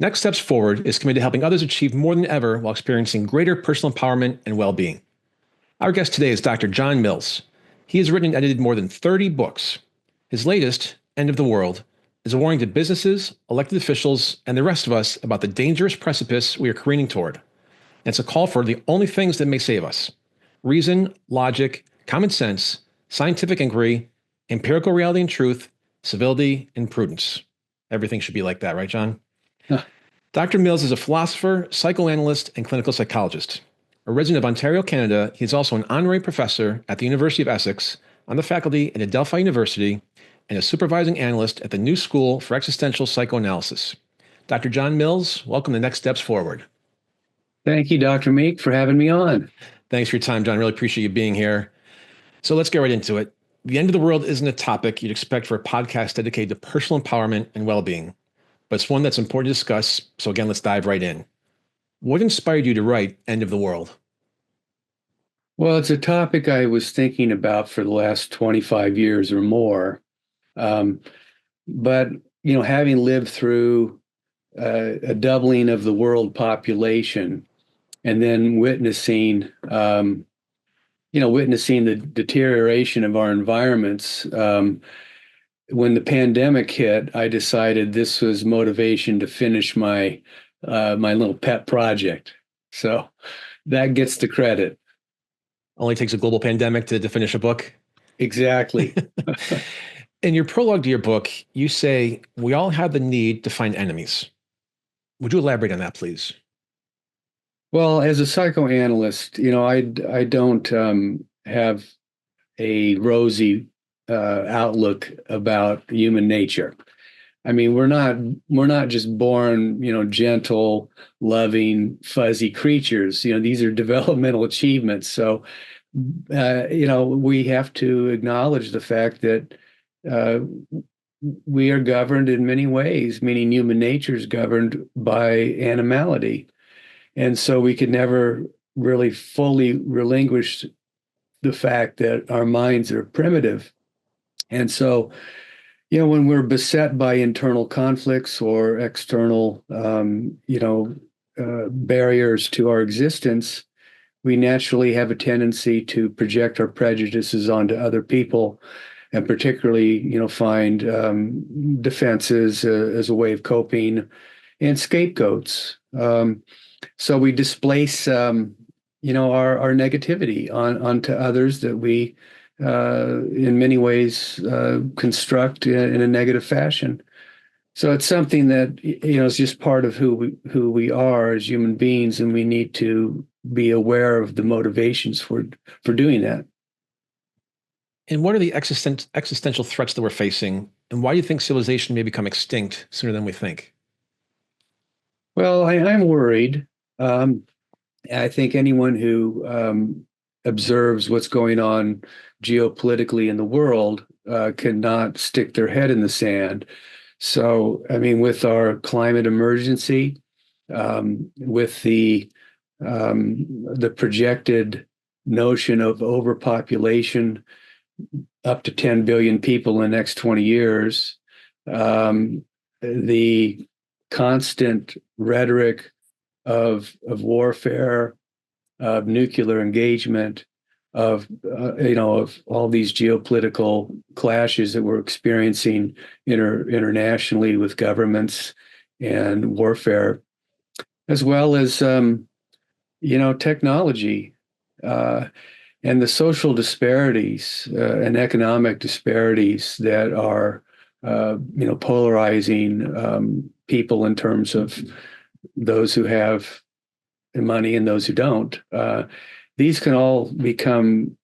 Next Steps Forward is committed to helping others achieve more than ever while experiencing greater personal empowerment and well-being. Our guest today is Dr. Jon Mills. He has written and edited more than 30 books. His latest, End of the World, is a warning to businesses, elected officials, and the rest of us about the dangerous precipice we are careening toward. And it's a call for the only things that may save us: reason, logic, common sense, scientific inquiry, empirical reality and truth, civility, and prudence. Everything should be like that, right, John? Huh. Dr. Mills is a philosopher, psychoanalyst, and clinical psychologist. A resident of Ontario, Canada, he is also an honorary professor at the University of Essex, on the faculty at Adelphi University, and a supervising analyst at the New School for Existential Psychoanalysis. Dr. Jon Mills, welcome to Next Steps Forward. Thank you, Dr. Meek, for having me on. Thanks for your time, John. Really appreciate you being here. So let's get right into it. The end of the world isn't a topic you'd expect for a podcast dedicated to personal empowerment and well-being, but it's one that's important to discuss. So again, let's dive right in. What inspired you to write End of the World? Well, it's a topic I was thinking about for the last 25 years or more. But, having lived through a doubling of the world population and then witnessing the deterioration of our environments, when the pandemic hit, I decided this was motivation to finish my little pet project. So that gets the credit. Only takes a global pandemic to finish a book. Exactly. In your prologue to your book, you say, we all have the need to find enemies. Would you elaborate on that, please? Well, as a psychoanalyst, I don't have a rosy outlook about human nature. I mean, we're not just born, gentle, loving, fuzzy creatures. These are developmental achievements. So, we have to acknowledge the fact that we are governed in many ways, meaning human nature is governed by animality. And so we could never really fully relinquish the fact that our minds are primitive. And so, when we're beset by internal conflicts or external, barriers to our existence, we naturally have a tendency to project our prejudices onto other people, and particularly, find defenses as a way of coping and scapegoats. So we displace, our negativity onto others that we, in many ways, construct in a negative fashion. So it's something that is just part of who we are as human beings, and we need to be aware of the motivations for doing that. And what are the existential threats that we're facing, and why do you think civilization may become extinct sooner than we think? Well, I'm worried. I think anyone who observes what's going on geopolitically in the world cannot stick their head in the sand. So, I mean, with our climate emergency, with the projected notion of overpopulation, up to 10 billion people in the next 20 years, the constant rhetoric of warfare, of nuclear engagement, of all these geopolitical clashes that we're experiencing internationally with governments and warfare, as well as technology and the social disparities and economic disparities that are polarizing people in terms of those who have money and those who don't. These can all become,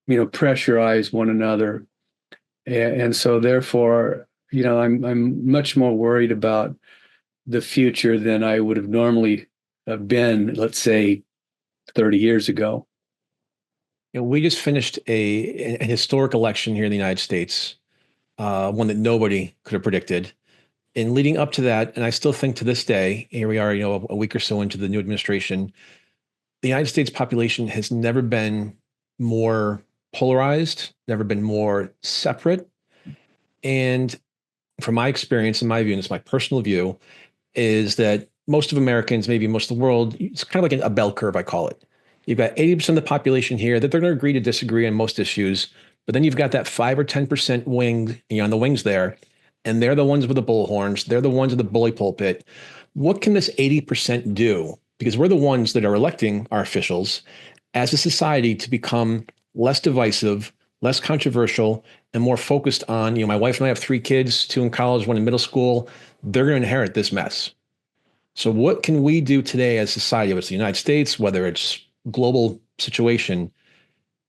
pressurize one another, and so therefore, I'm much more worried about the future than I would have normally have been, let's say, 30 years ago. We just finished an historic election here in the United States, one that nobody could have predicted. And leading up to that, and I still think to this day, here we are, a week or so into the new administration, the United States population has never been more polarized, never been more separate. And from my experience and my view, and it's my personal view, is that most of Americans, maybe most of the world, it's kind of like a bell curve, I call it. You've got 80% of the population here that they're going to agree to disagree on most issues, but then you've got that 5 or 10% wing, on the wings there, and they're the ones with the bullhorns. They're the ones with the bully pulpit. What can this 80% do? Because we're the ones that are electing our officials as a society to become less divisive, less controversial, and more focused on, my wife and I have 3 kids, 2 in college, 1 in middle school. They're going to inherit this mess. So what can we do today as society, whether it's the United States, whether it's global situation,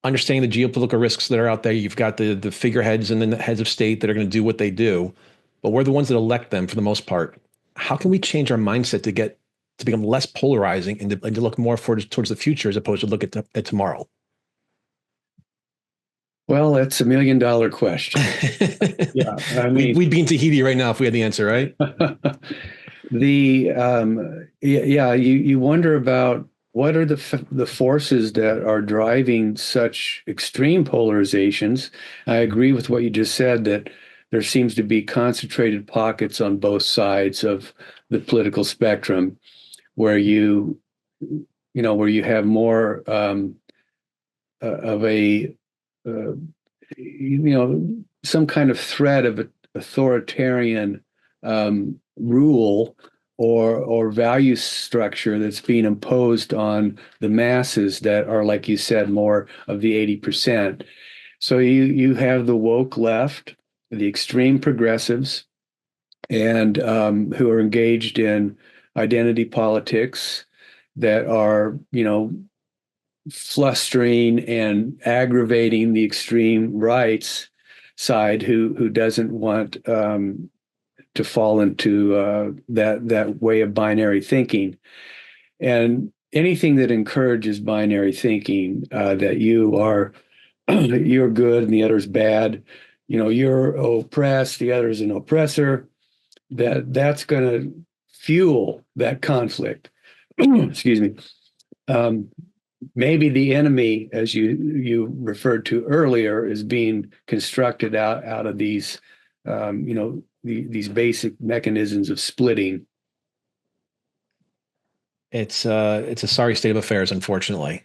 understanding the geopolitical risks that are out there? You've got the figureheads and then the heads of state that are going to do what they do, but we're the ones that elect them for the most part. How can we change our mindset to become less polarizing and to look more towards the future as opposed to look at tomorrow? Well, that's $1 million question. Yeah, I mean, We'd be in Tahiti right now if we had the answer, right? yeah, you wonder about what are the forces that are driving such extreme polarizations. I agree with what you just said, that there seems to be concentrated pockets on both sides of the political spectrum where where you have more of a uh, some kind of threat of authoritarian rule or value structure that's being imposed on the masses that are, like you said, more of the 80%. So you have the woke left, the extreme progressives, and who are engaged in identity politics that are, flustering and aggravating the extreme rights side who doesn't want to fall into that way of binary thinking. And anything that encourages binary thinking, that you're good and the other's bad, you're oppressed, the other's an oppressor, that's going to fuel that conflict. Excuse me. Um, Maybe the enemy, as you referred to earlier, is being constructed out of these, these basic mechanisms of splitting. It's a sorry state of affairs, unfortunately.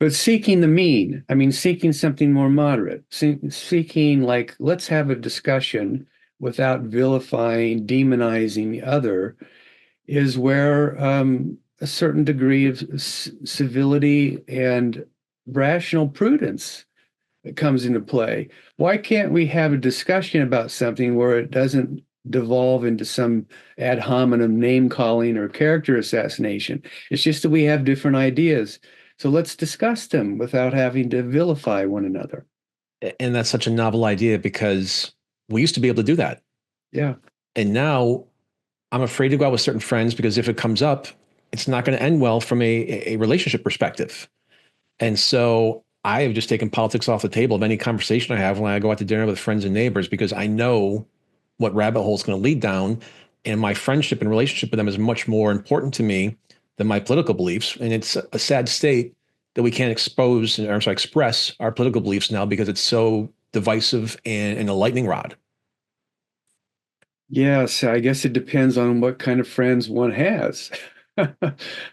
But seeking the mean, I mean, seeking something more moderate, seeking like, let's have a discussion without vilifying, demonizing the other, is where a certain degree of civility and rational prudence comes into play. Why can't we have a discussion about something where it doesn't devolve into some ad hominem name calling or character assassination? It's just that we have different ideas. So let's discuss them without having to vilify one another. And that's such a novel idea because we used to be able to do that. Yeah. And now I'm afraid to go out with certain friends because if it comes up, it's not going to end well from a relationship perspective. And so I have just taken politics off the table of any conversation I have when I go out to dinner with friends and neighbors because I know what rabbit hole it's going to lead down. And my friendship and relationship with them is much more important to me than my political beliefs. And it's a sad state that we can't express our political beliefs now because it's so divisive and a lightning rod. Yes, I guess it depends on what kind of friends one has.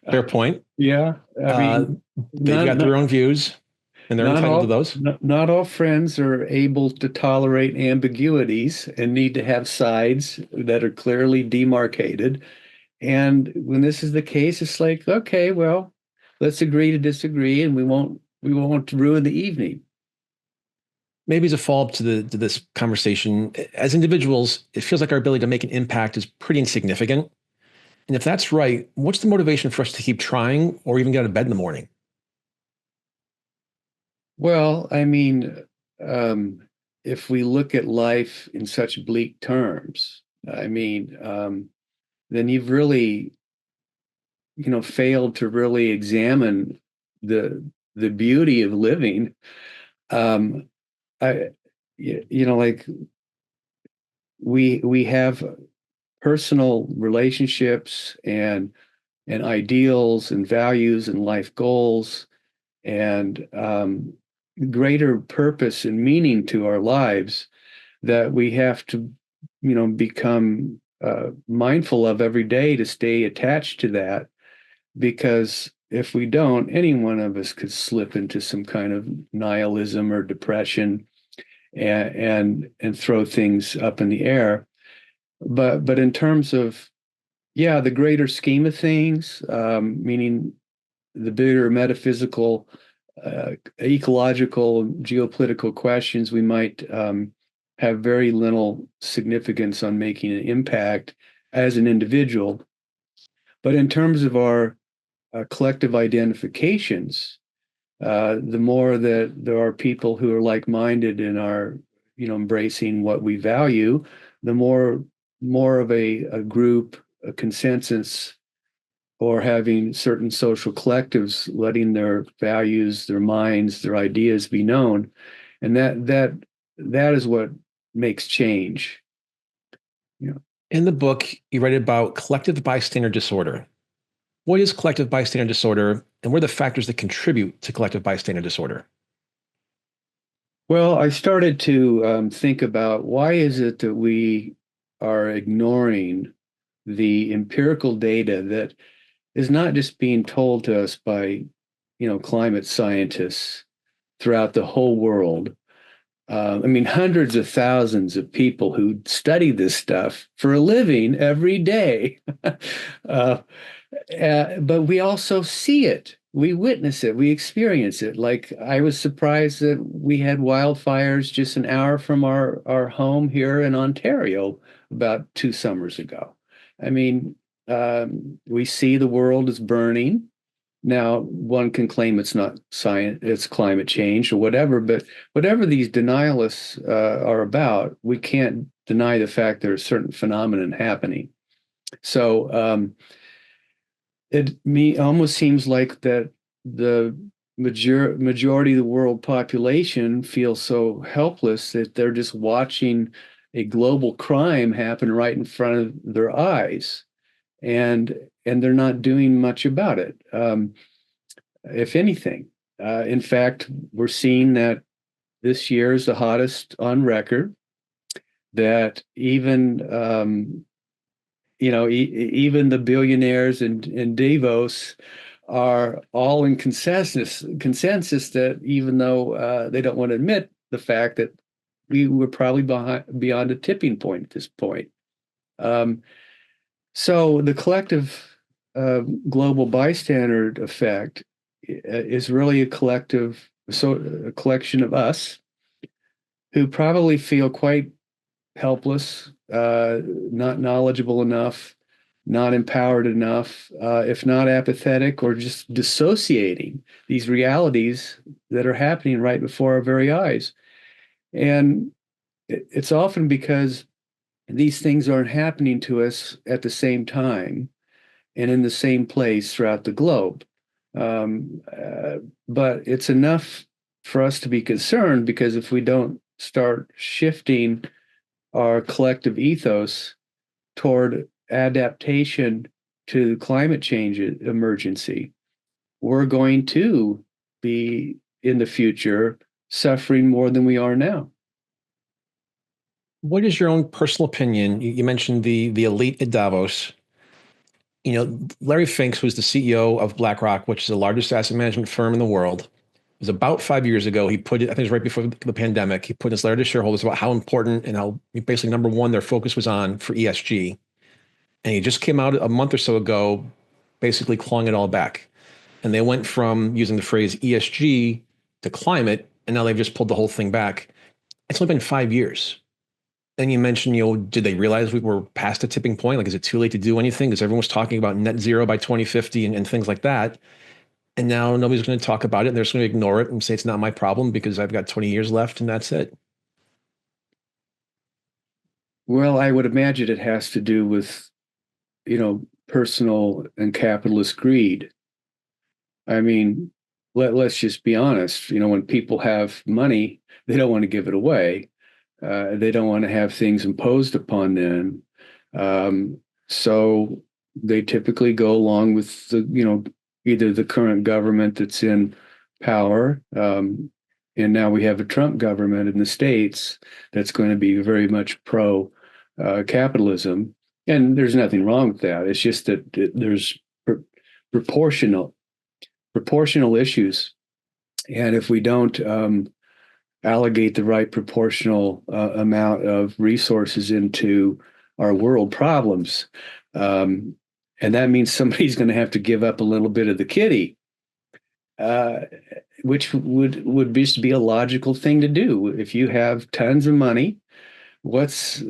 Fair point. Yeah, I Uh, mean, they've not got their not own views and they're not entitled to all those. not all friends are able to tolerate ambiguities and need to have sides that are clearly demarcated. And when this is the case, it's like, okay, well, let's agree to disagree, and we won't ruin the evening. Maybe as a follow-up to this conversation, as individuals, it feels like our ability to make an impact is pretty insignificant. And if that's right, what's the motivation for us to keep trying or even get out of bed in the morning? Well, I mean, um, if we look at life in such bleak terms, I mean, then you've really, failed to really examine the beauty of living. Um, I, like we have personal relationships and ideals and values and life goals and greater purpose and meaning to our lives that we have to, become mindful of every day to stay attached to that, because if we don't, any one of us could slip into some kind of nihilism or depression and throw things up in the air. But in terms of, yeah, the greater scheme of things, meaning the bigger metaphysical, ecological, geopolitical questions, we might have very little significance on making an impact as an individual. But in terms of our collective identifications, the more that there are people who are like-minded and are, embracing what we value, the more of a group, a consensus, or having certain social collectives letting their values, their minds, their ideas be known, and that is what makes change. You know, In the book, you write about collective bystander disorder. What is collective bystander disorder, and what are the factors that contribute to collective bystander disorder? well, I started to think about why is it that we are ignoring the empirical data that is not just being told to us by, climate scientists throughout the whole world. I mean, hundreds of thousands of people who study this stuff for a living every day. uh, but we also see it, we witness it, we experience it. Like, I was surprised that we had wildfires just an hour from our home here in Ontario about 2 summers ago. I mean, we see the world is burning. Now, one can claim it's not science, it's climate change or whatever, but whatever these denialists are about, we can't deny the fact there are certain phenomenon happening. So it me almost seems like that the majority of the world population feels so helpless that they're just watching a global crime happen right in front of their eyes, and they're not doing much about it. If anything, in fact, we're seeing that this year is the hottest on record. That even even the billionaires in Davos are all in consensus that even though they don't want to admit the fact that we were probably beyond a tipping point at this point. Um, so the collective global bystander effect is really a collection of us who probably feel quite helpless, not knowledgeable enough, not empowered enough, if not apathetic or just dissociating these realities that are happening right before our very eyes. And it's often because these things aren't happening to us at the same time and in the same place throughout the globe. Um, uh, but it's enough for us to be concerned, because if we don't start shifting our collective ethos toward adaptation to climate change emergency, we're going to be in the future suffering more than we are now. What is your own personal opinion? You mentioned the elite at Davos. Larry Fink, who's the CEO of BlackRock, which is the largest asset management firm in the world, it was about 5 years ago. He put it, I think it was right before the pandemic, he put his letter to shareholders about how important and how basically number one their focus was on for ESG. And he just came out a month or so ago, basically clawing it all back. And they went from using the phrase ESG to climate, and now they've just pulled the whole thing back. It's only been 5 years. And you mentioned, did they realize we were past a tipping point? Like, is it too late to do anything? Because everyone was talking about net zero by 2050 and things like that. And now nobody's going to talk about it. And they're just going to ignore it and say it's not my problem because I've got 20 years left and that's it. Well, I would imagine it has to do with, personal and capitalist greed. I mean, let's just be honest. When people have money, they don't want to give it away. They don't want to have things imposed upon them. So they typically go along with either the current government that's in power. And now we have a Trump government in the States that's going to be very much pro capitalism. And there's nothing wrong with that. It's just that there's proportional issues, and if we don't allocate the right proportional amount of resources into our world problems, um, and that means somebody's going to have to give up a little bit of the kitty, uh, which would just be a logical thing to do. If you have tons of money, what's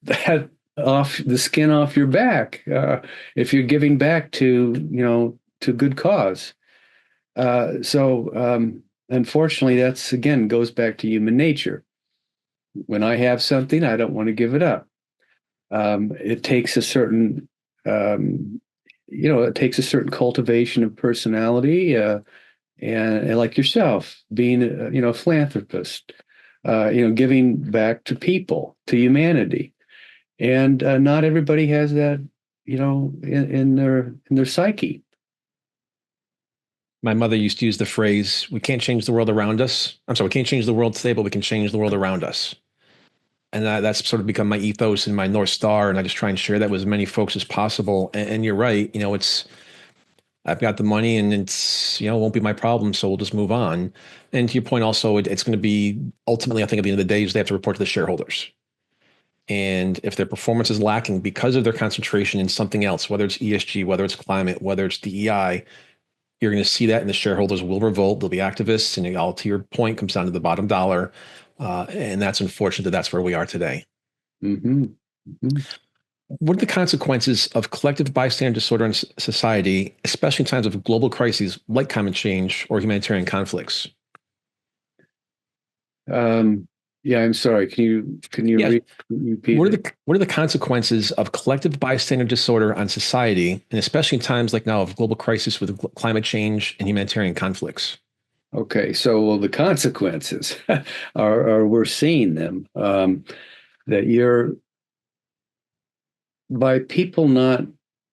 that off the skin off your back? If you're giving back to to good cause. Unfortunately, that's again goes back to human nature. When I have something, I don't want to give it up. It takes a certain, it takes a certain cultivation of personality, and like yourself, being a philanthropist, giving back to people, to humanity, and not everybody has that, in their psyche. My mother used to use the phrase, we can't change the world around us. I'm sorry, we can't change the world today, but we can change the world around us. And that's sort of become my ethos and my North Star. And I just try and share that with as many folks as possible. And you're right, I've got the money and it's, it won't be my problem. So we'll just move on. And to your point also, it's going to be ultimately, I think at the end of the day, is they have to report to the shareholders. And if their performance is lacking because of their concentration in something else, whether it's ESG, whether it's climate, whether it's DEI, you're going to see that, and the shareholders will revolt. There'll be activists, and all to your point comes down to the bottom dollar, and that's unfortunate that that's where we are today. Mm-hmm. Mm-hmm. What are the consequences of collective bystander disorder in society, especially in times of global crises like climate change or humanitarian conflicts? Yeah, I'm sorry. Can you Yeah. repeat it? What are the consequences of collective bystander disorder on society, and especially in times like now of global crisis with climate change and humanitarian conflicts? Okay, so well, the consequences are we're seeing them. That you're by people not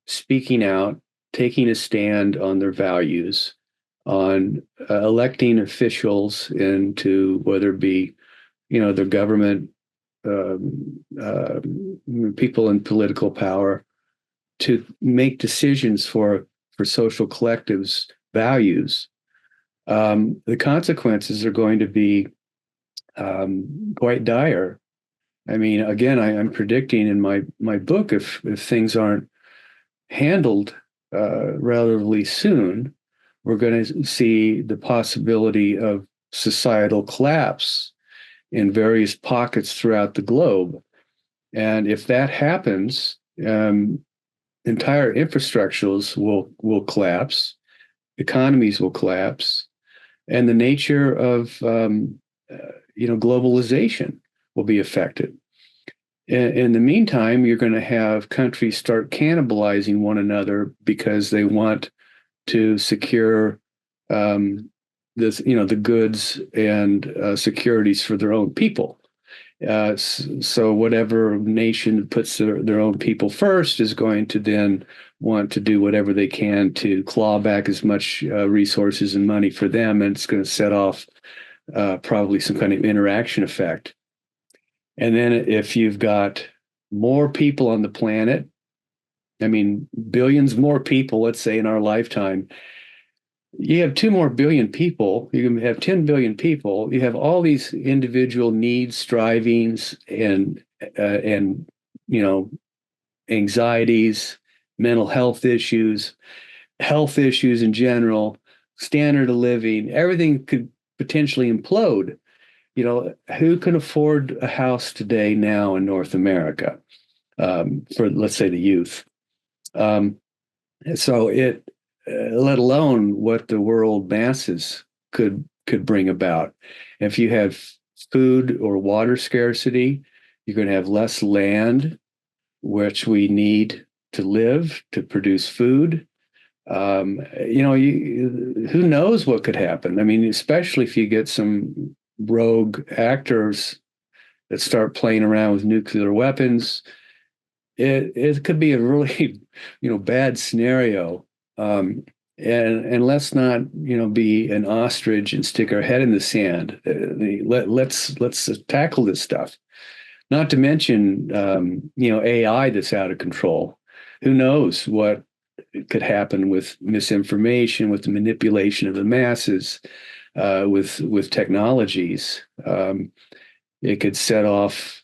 speaking out, taking a stand on their values, on electing officials into whether it be the government, people in political power, to make decisions for social collectives' values. The consequences are going to be quite dire. I mean, again, I'm predicting in my book, if things aren't handled relatively soon, we're going to see the possibility of societal collapse in various pockets throughout the globe. And if that happens, entire infrastructures will collapse, economies will collapse, and the nature of globalization will be affected. In the meantime, you're going to have countries start cannibalizing one another because they want to secure the goods and securities for their own people. So whatever nation puts their own people first is going to then want to do whatever they can to claw back as much resources and money for them, and it's going to set off probably some kind of interaction effect. And then if you've got more people on the planet, I mean, billions more people, let's say in our lifetime, you have 2 more billion people, you can have 10 billion people, you have all these individual needs, strivings, and anxieties, mental health issues in general, standard of living, everything could potentially implode. Who can afford a house today now in North America, for, let's say, the youth? Um, so let alone what the world masses could bring about. If you have food or water scarcity, you're going to have less land, which we need to live, to produce food. Who knows what could happen? I mean, especially if you get some rogue actors that start playing around with nuclear weapons, it could be a really bad scenario. And let's not be an ostrich and stick our head in the sand. Let's tackle this stuff. Not to mention, AI that's out of control. Who knows what could happen with misinformation, with the manipulation of the masses, with technologies. It could set off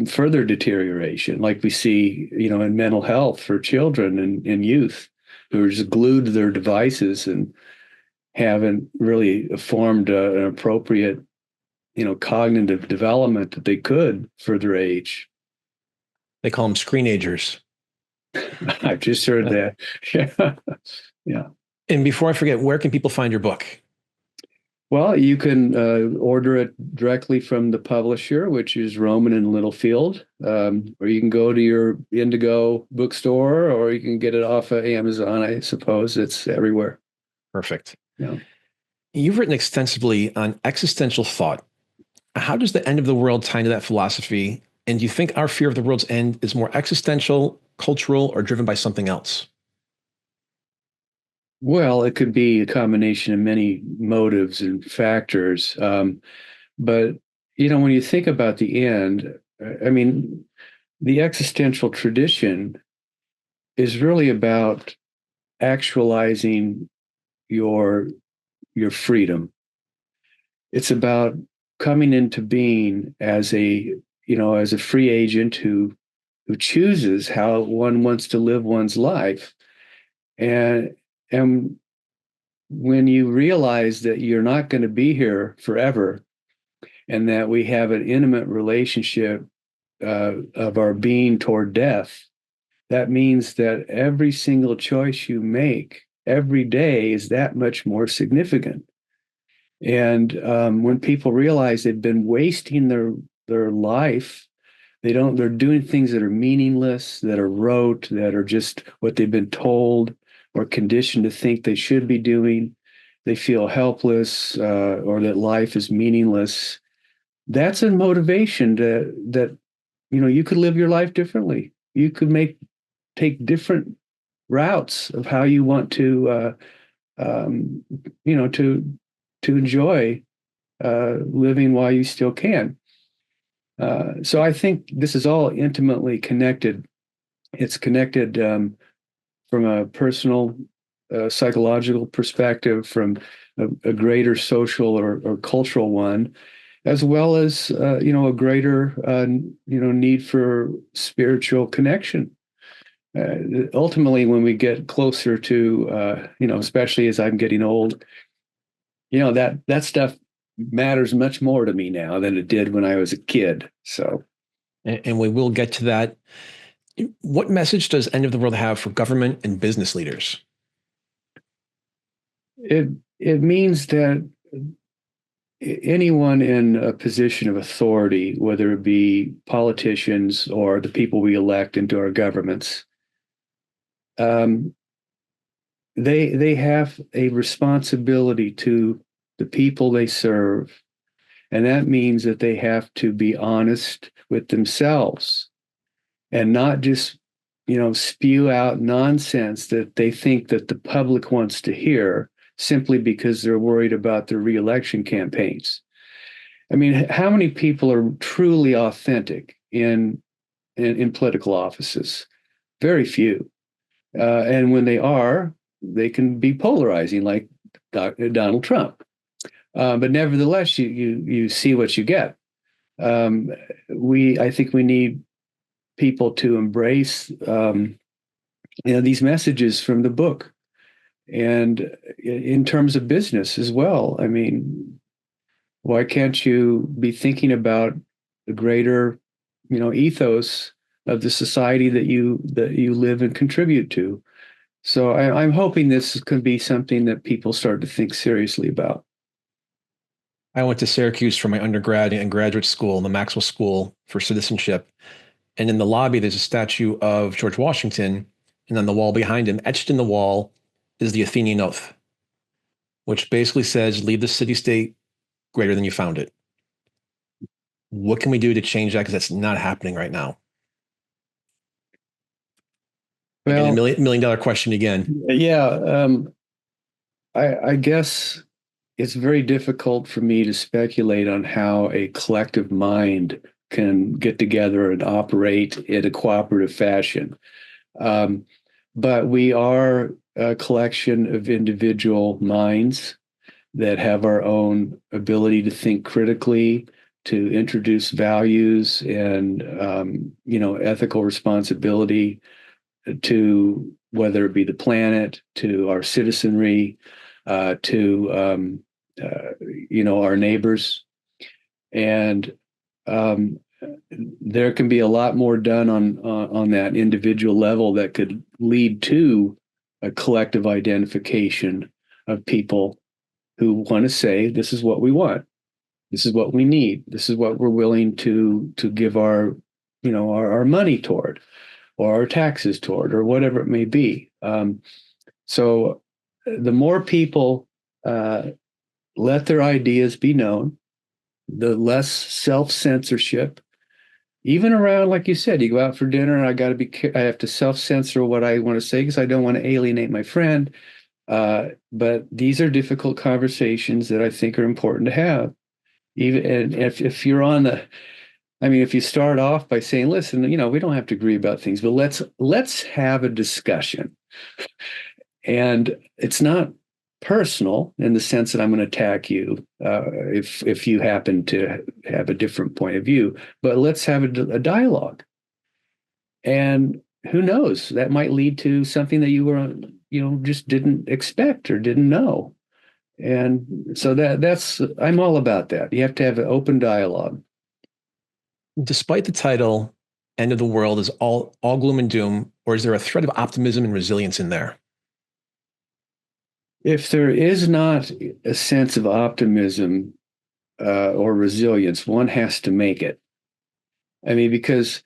further deterioration, like we see, in mental health for children and youth who are just glued to their devices and haven't really formed an appropriate, cognitive development that they could for their age. They call them screenagers. I've just heard that. Yeah. Yeah. And before I forget, where can people find your book? Well, you can order it directly from the publisher, which is Roman and Littlefield, or you can go to your Indigo bookstore, or you can get it off of Amazon. I suppose it's everywhere. Perfect. Yeah. You've written extensively on existential thought. How does the end of the world tie into that philosophy? And do you think our fear of the world's end is more existential, cultural, or driven by something else? Well, it could be a combination of many motives and factors. But, when you think about the end, I mean, the existential tradition is really about actualizing your your freedom. It's about coming into being as a free agent who chooses how one wants to live one's life. And and when you realize that you're not going to be here forever, and that we have an intimate relationship of our being toward death, that means that every single choice you make every day is that much more significant. And when people realize they've been wasting their life, they're doing things that are meaningless, that are rote, that are just what they've been told or conditioned to think they should be doing. They feel helpless, or that life is meaningless. That's a motivation that you could live your life differently. You could take different routes of how you want to um, to enjoy living while you still can. So I think this is all intimately connected. It's connected from a personal, psychological perspective, from a greater social or cultural one, as well as a greater need for spiritual connection. Ultimately, when we get closer to especially as I'm getting old, that stuff matters much more to me now than it did when I was a kid. So, And we will get to that. What message does End of the World have for government and business leaders? it means that anyone in a position of authority, whether it be politicians or the people we elect into our governments, um, they have a responsibility to the people they serve, and that means that they have to be honest with themselves and not just spew out nonsense that they think that the public wants to hear simply because they're worried about their reelection campaigns. I mean, how many people are truly authentic in political offices? Very few. And when they are, they can be polarizing, like Donald Trump. But nevertheless, you see what you get. Um, I think we need people to embrace these messages from the book, and in terms of business as well. I mean, why can't you be thinking about the greater ethos of the society that you live and contribute to? So I'm hoping this can be something that people start to think seriously about. I went to Syracuse for my undergrad and graduate school, the Maxwell School for Citizenship. And in the lobby, there's a statue of George Washington. And on the wall behind him, etched in the wall, is the Athenian Oath, which basically says, leave the city state greater than you found it. What can we do to change that? Because that's not happening right now. Again, a Well, million dollar question again. yeah, I guess it's very difficult for me to speculate on how a collective mind can get together and operate in a cooperative fashion. Um, but we are a collection of individual minds that have our own ability to think critically, to introduce values and ethical responsibility to whether it be the planet, to our citizenry, to our neighbors, and um, there can be a lot more done on that individual level that could lead to a collective identification of people who want to say, this is what we want, this is what we need, this is what we're willing to give our money toward, or our taxes toward, or whatever it may be. So the more people let their ideas be known, the less self-censorship. Even around, like you said, you go out for dinner, and I have to self-censor what I want to say because I don't want to alienate my friend. But these are difficult conversations that I think are important to have. Even and if you're on the, I mean, if you start off by saying, listen, we don't have to agree about things, but let's have a discussion. And it's not personal in the sense that I'm going to attack you if you happen to have a different point of view, but let's have a dialogue. And who knows, that might lead to something that you were, just didn't expect or didn't know. And so that's I'm all about that. You have to have an open dialogue. Despite the title, End of the World is all gloom and doom, or is there a thread of optimism and resilience in there? If there is not a sense of optimism or resilience, one has to make it. I mean, because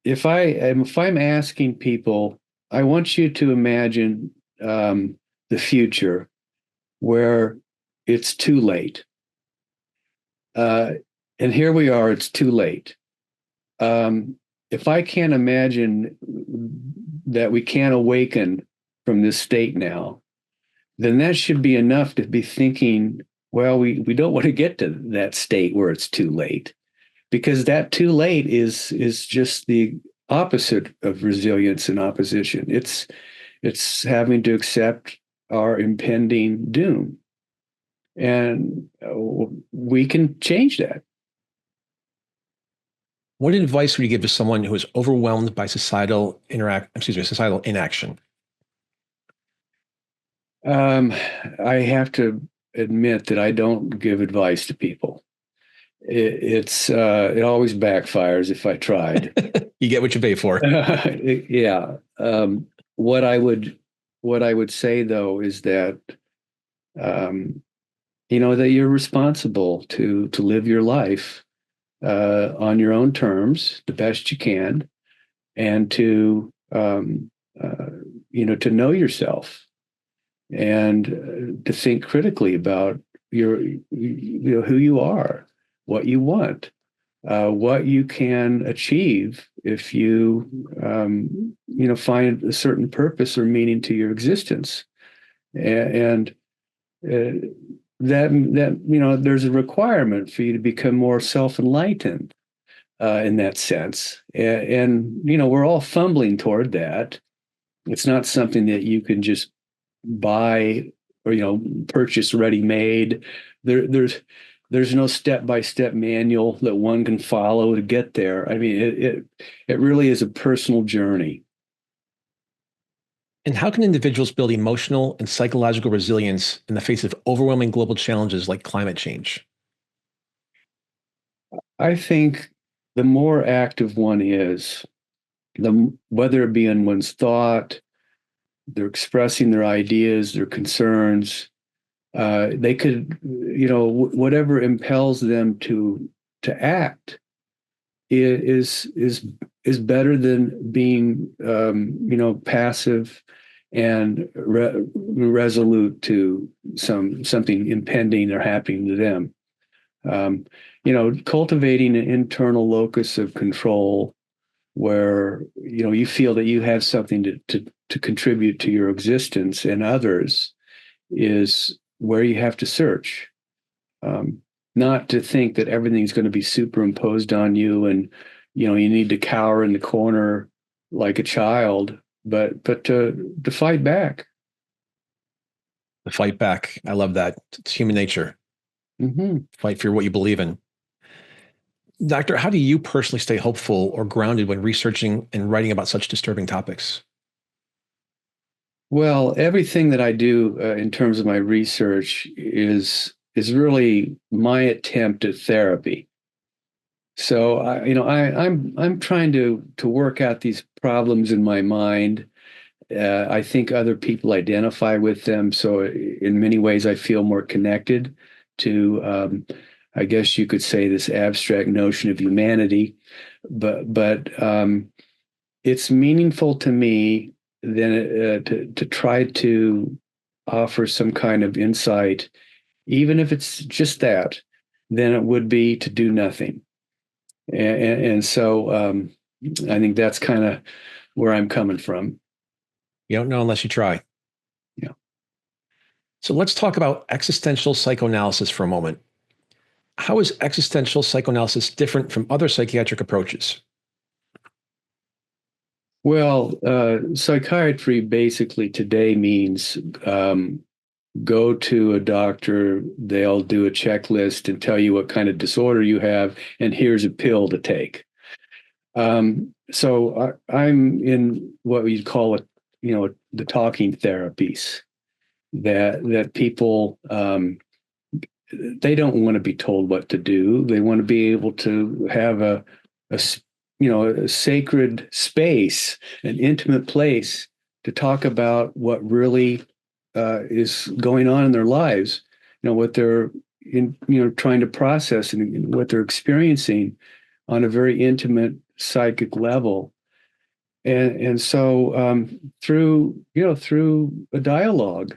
if I'm asking people, I want you to imagine the future where it's too late. And here we are, it's too late. If I can't imagine that we can't awaken from this state now, then that should be enough to be thinking, well, we don't want to get to that state where it's too late, because that too late is just the opposite of resilience and opposition. It's having to accept our impending doom. And we can change that. What advice would you give to someone who is overwhelmed by societal inaction? I have to admit that I don't give advice to people. It always backfires if I tried. You get what you pay for. Yeah. What I would say though is that that you're responsible to live your life on your own terms, the best you can, and to know yourself and to think critically about who you are, what you want, what you can achieve if you find a certain purpose or meaning to your existence, and that there's a requirement for you to become more self-enlightened in that sense, and we're all fumbling toward that. It's not something that you can just buy or purchase ready-made. There's no step-by-step manual that one can follow to get there. I mean, it really is a personal journey. And how can individuals build emotional and psychological resilience in the face of overwhelming global challenges like climate change? I think the more active one is, whether it be in one's thought, they're expressing their ideas, their concerns, they could, whatever impels them to act is better than being, passive and resolute to something impending or happening to them. Cultivating an internal locus of control where you feel that you have something to contribute to your existence and others is where you have to search. not to think that everything's going to be superimposed on you and you need to cower in the corner like a child, but to fight back. The fight back. I love that. It's human nature. Hmm. Fight for what you believe in. Doctor, how do you personally stay hopeful or grounded when researching and writing about such disturbing topics? Well, everything that I do in terms of my research is really my attempt at therapy. So I'm trying to work out these problems in my mind. I think other people identify with them, so in many ways I feel more connected to, I guess you could say, this abstract notion of humanity. But it's meaningful to me then to try to offer some kind of insight, even if it's just that, than it would be to do nothing. And so I think that's kind of where I'm coming from. You don't know unless you try. Yeah. So let's talk about existential psychoanalysis for a moment. How is existential psychoanalysis different from other psychiatric approaches? Well, psychiatry basically today means go to a doctor, they'll do a checklist and tell you what kind of disorder you have, and here's a pill to take. So I'm in what we'd call the talking therapies that people they don't want to be told what to do. They want to be able to have a sacred space, an intimate place to talk about what really is going on in their lives. What they're trying to process and what they're experiencing on a very intimate psychic level. And so through a dialogue,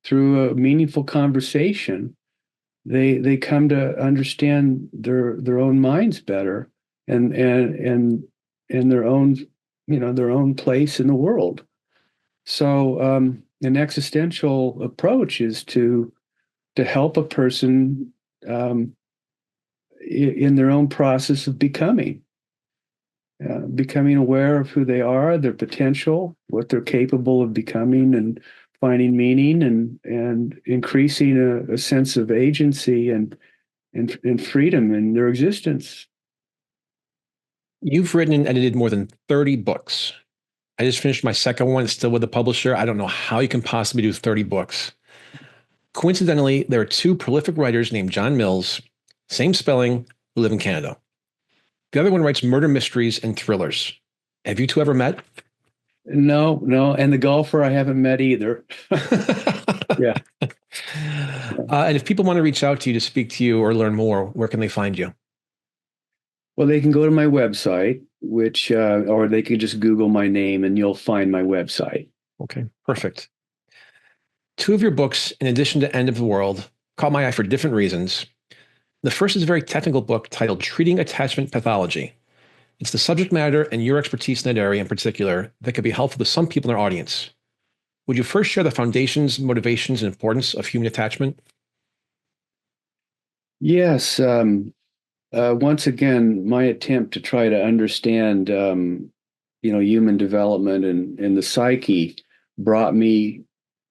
through a meaningful conversation, they come to understand their own minds better and their own their own place in the world. So an existential approach is to help a person in their own process of becoming aware of who they are, their potential, what they're capable of becoming, and finding meaning and increasing a sense of agency and freedom in their existence. You've written and edited more than 30 books. I just finished my second one, it's still with the publisher. I don't know how you can possibly do 30 books. Coincidentally, there are two prolific writers named Jon Mills, same spelling, who live in Canada. The other one writes murder mysteries and thrillers. Have you two ever met? No, no, and the golfer I haven't met either. Yeah. And if people want to reach out to you to speak to you or learn more, where can they find you? Well, they can go to my website, which or they can just Google my name and you'll find my website. Okay, perfect. Two of your books, in addition to End of the World, caught my eye for different reasons. The first is a very technical book titled Treating Attachment Pathology. It's the subject matter and your expertise in that area in particular that could be helpful to some people in our audience. Would you first share the foundations, motivations, and importance of human attachment? Yes. Once again, my attempt to try to understand, human development and the psyche brought me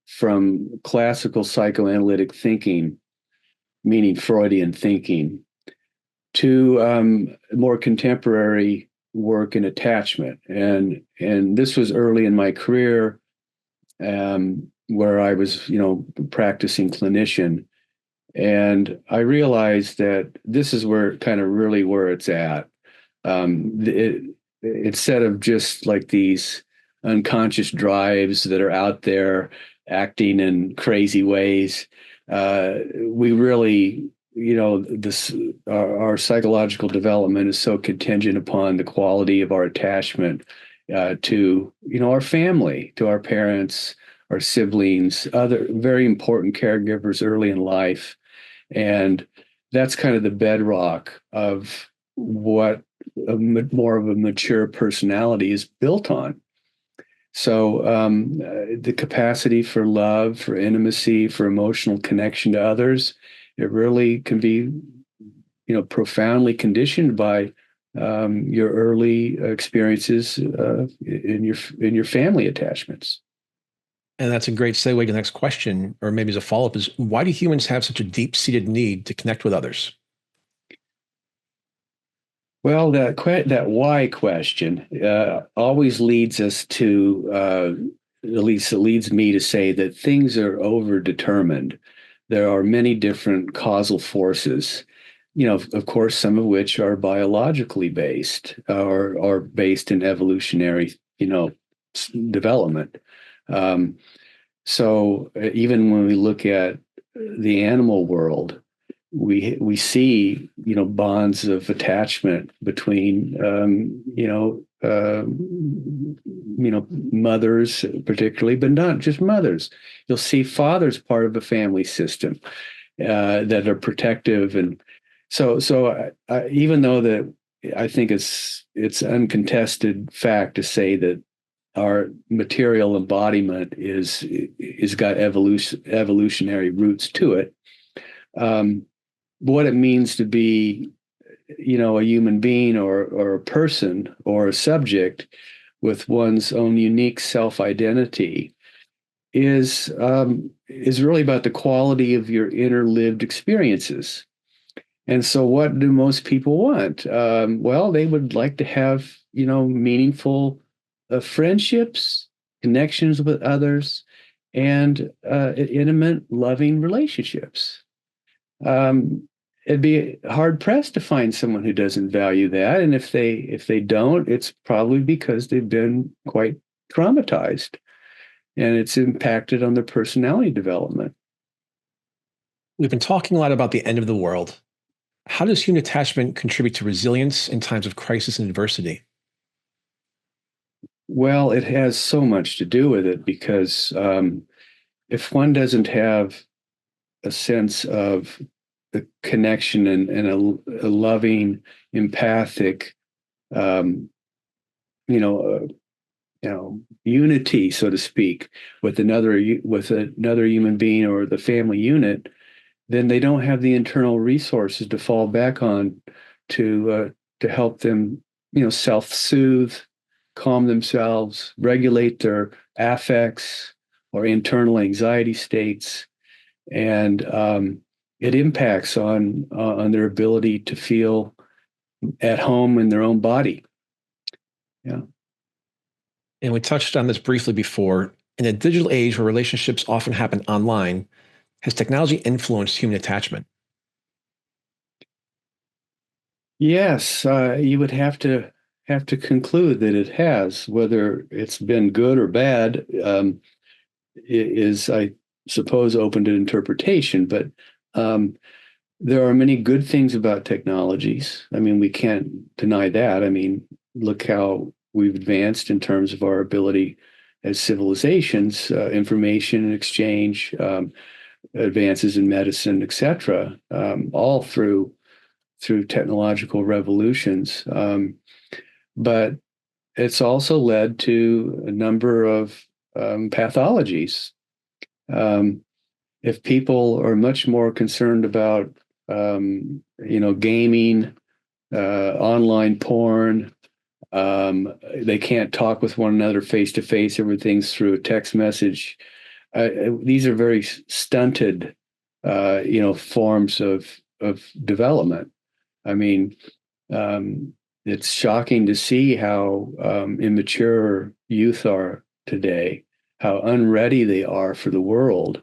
from classical psychoanalytic thinking, meaning Freudian thinking, to more contemporary work in attachment. And this was early in my career, where I was, practicing clinician. And I realized that this is where kind of really where it's at. Instead of just like these unconscious drives that are out there acting in crazy ways, we really, this our psychological development is so contingent upon the quality of our attachment to, our family, to our parents, our siblings, other very important caregivers early in life. And that's kind of the bedrock of what more of a mature personality is built on. So the capacity for love, for intimacy, for emotional connection to others, it really can be profoundly conditioned by your early experiences in your family attachments. And that's a great segue to the next question, or maybe as a follow-up, is why do humans have such a deep-seated need to connect with others? Well, that why question always leads us to, at least it leads me to say that things are overdetermined. There are many different causal forces, of course, some of which are biologically based or based in evolutionary, development. Um, so even when we look at the animal world, we see bonds of attachment between mothers particularly, but not just mothers. You'll see fathers part of a family system that are protective, and even though that I think it's uncontested fact to say that our material embodiment is got evolutionary roots to it. What it means to be, a human being or a person or a subject with one's own unique self-identity is really about the quality of your inner lived experiences. And so, what do most people want? Well, they would like to have, meaningful friendships, connections with others, and intimate, loving relationships. It'd be hard pressed to find someone who doesn't value that, and if they don't, it's probably because they've been quite traumatized, and it's impacted on their personality development. We've been talking a lot about the end of the world. How does human attachment contribute to resilience in times of crisis and adversity? Well, it has so much to do with it because if one doesn't have a sense of the connection and a loving, empathic, um, you know, unity, so to speak, with another human being or the family unit, then they don't have the internal resources to fall back on to help them, self-soothe, calm themselves, regulate their affects or internal anxiety states, and it impacts on their ability to feel at home in their own body. Yeah. And we touched on this briefly before. In a digital age where relationships often happen online, has technology influenced human attachment? Yes, you would have to conclude that it has. Whether it's been good or bad is, I suppose, open to interpretation. But um, there are many good things about technologies. I mean, we can't deny that. I mean, look how we've advanced in terms of our ability as civilizations, information exchange, advances in medicine, et cetera, all through technological revolutions. But it's also led to a number of pathologies. Um, if people are much more concerned about, gaming, online porn, they can't talk with one another face to face. Everything's through a text message. These are very stunted, forms of development. I mean, it's shocking to see how immature youth are today, how unready they are for the world.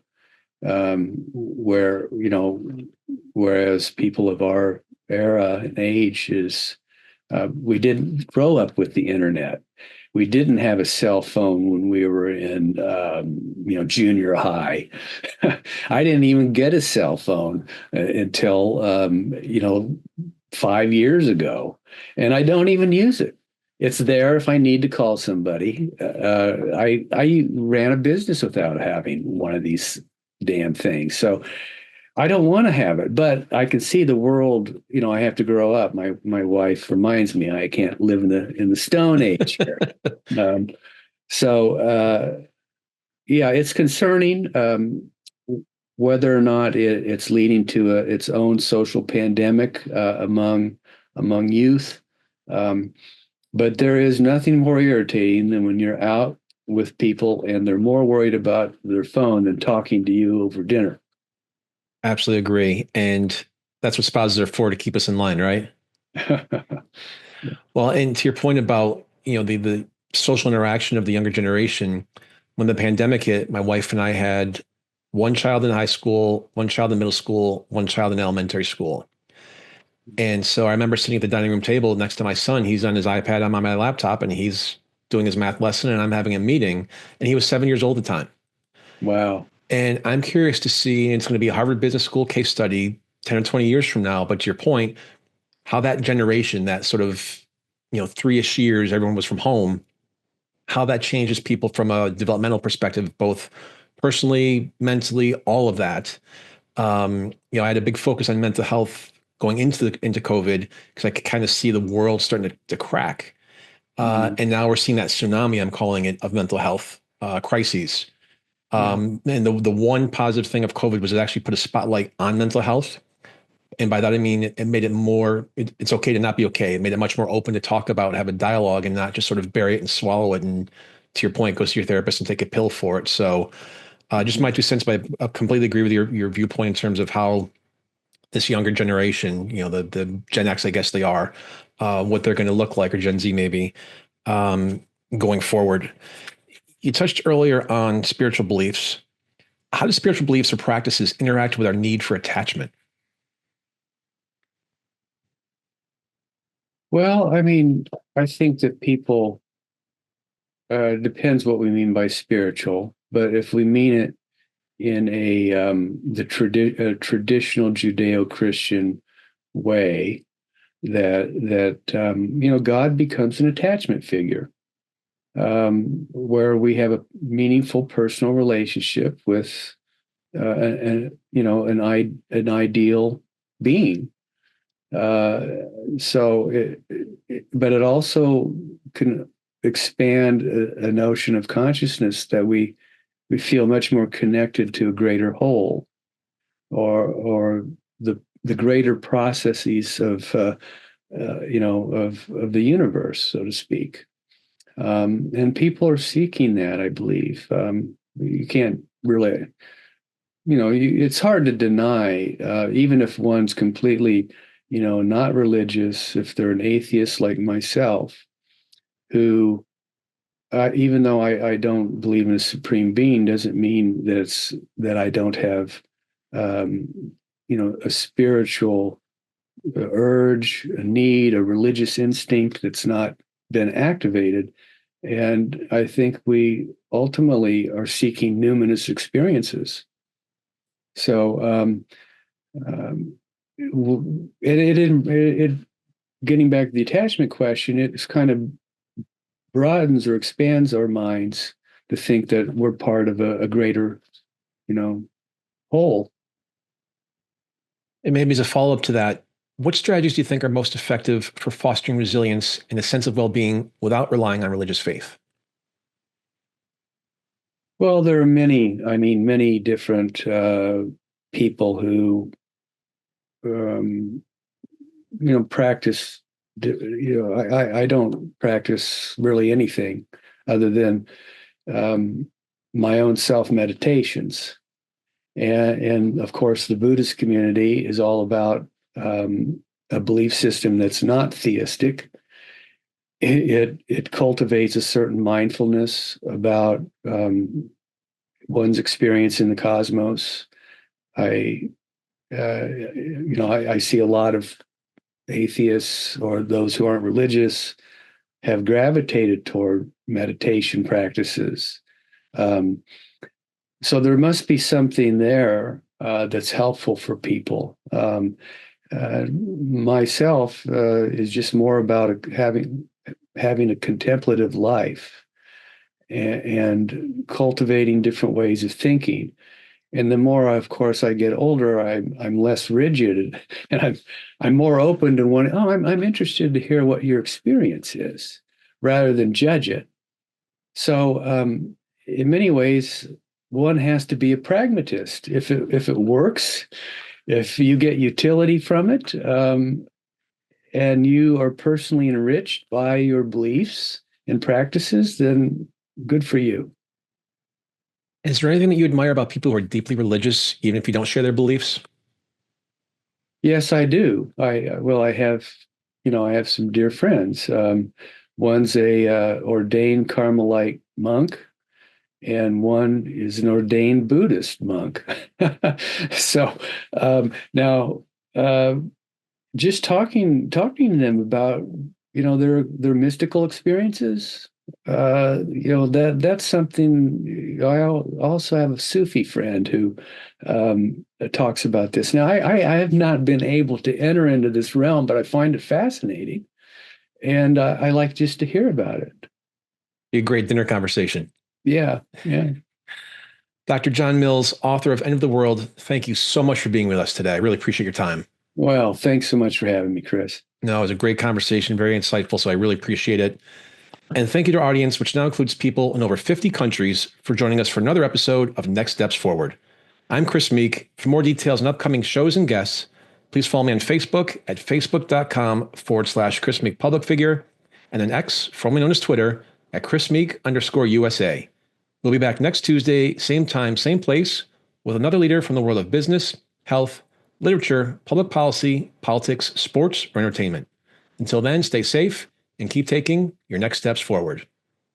Whereas people of our era and age we didn't grow up with the internet. We didn't have a cell phone when we were in, junior high. I didn't even get a cell phone until, 5 years ago, and I don't even use it. It's there if I need to call somebody. I ran a business without having one of these damn things, so I don't want to have it. But I can see the world. I have to grow up. My wife reminds me I can't live in the Stone Age here. So yeah, it's concerning. whether or not it's leading to its own social pandemic among youth. Um, but there is nothing more irritating than when you're out with people and they're more worried about their phone than talking to you over dinner. Absolutely agree. And that's what spouses are for, to keep us in line, right? Well, and to your point about, the social interaction of the younger generation, when the pandemic hit, my wife and I had one child in high school, one child in middle school, one child in elementary school. And so I remember sitting at the dining room table next to my son. He's on his iPad, I'm on my laptop, and he's doing his math lesson, and I'm having a meeting. And he was 7 years old at the time. Wow. And I'm curious to see, and it's going to be a Harvard Business School case study 10 or 20 years from now. But to your point, how that generation, that sort of, 3-ish years, everyone was from home, how that changes people from a developmental perspective, both personally, mentally, all of that. I had a big focus on mental health going into COVID because I could kind of see the world starting to crack. Mhm. And now we're seeing that tsunami, I'm calling it, of mental health crises. Yeah. And the one positive thing of COVID was it actually put a spotlight on mental health. And by that, I mean, it made it more, it's okay to not be okay. It made it much more open to talk about, have a dialogue, and not just sort of bury it and swallow it. And to your point, go see your therapist and take a pill for it. So just my 2 cents, but I completely agree with your viewpoint in terms of how this younger generation, the Gen X, I guess they are, what they're going to look like, or Gen Z maybe, um, going forward. You touched earlier on spiritual beliefs. How do spiritual beliefs or practices interact with our need for attachment? Well, I mean, I think that people depends what we mean by spiritual, but if we mean it in a traditional Judeo-Christian way, that God becomes an attachment figure, where we have a meaningful personal relationship with an ideal being. Uh, but it also can expand a notion of consciousness that we feel much more connected to a greater whole, or the greater processes of the universe, so to speak. And people are seeking that, I believe. You can't really, it's hard to deny, even if one's completely, not religious, if they're an atheist like myself, who, even though I don't believe in a supreme being, doesn't mean that I don't have, a spiritual urge, a need, a religious instinct that's not been activated. And I think we ultimately are seeking numinous experiences. So, it getting back to the attachment question, it's kind of broadens or expands our minds to think that we're part of a greater, you know, whole. And maybe as a follow-up to that, what strategies do you think are most effective for fostering resilience and a sense of well-being without relying on religious faith? Well, there are many different people who, um, practice. I don't practice really anything other than um, my own self meditations. And of course, the Buddhist community is all about a belief system that's not theistic. It cultivates a certain mindfulness about one's experience in the cosmos. I, I see a lot of atheists or those who aren't religious have gravitated toward meditation practices. Um, so there must be something there that's helpful for people. Myself is just more about having a contemplative life and cultivating different ways of thinking. And the more, of course, I get older, I'm less rigid, and I'm more open to one. Oh, I'm interested to hear what your experience is, rather than judge it. So, in many ways, one has to be a pragmatist. If it works, if you get utility from it, and you are personally enriched by your beliefs and practices, then good for you. Is there anything that you admire about people who are deeply religious, even if you don't share their beliefs? Yes, I do. I have, I have some dear friends. One's a ordained Carmelite monk, and one is an ordained Buddhist monk. So now, uh, just talking to them about their mystical experiences, that's something. Also have a Sufi friend who talks about this. Now I have not been able to enter into this realm, but I find it fascinating, and I like just to hear about it. Be a great dinner conversation. Yeah, yeah. Dr. Jon Mills, author of End of the World, thank you so much for being with us today. I really appreciate your time. Well, thanks so much for having me, Chris. No, it was a great conversation, very insightful, so I really appreciate it. And thank you to our audience, which now includes people in over 50 countries, for joining us for another episode of Next Steps Forward. I'm Chris Meek. For more details on upcoming shows and guests, please follow me on Facebook at facebook.com/Chris Meek Public Figure, and on X, formerly known as Twitter, at Chris Meek_USA. We'll be back next Tuesday, same time, same place, with another leader from the world of business, health, literature, public policy, politics, sports, or entertainment. Until then, stay safe and keep taking your next steps forward.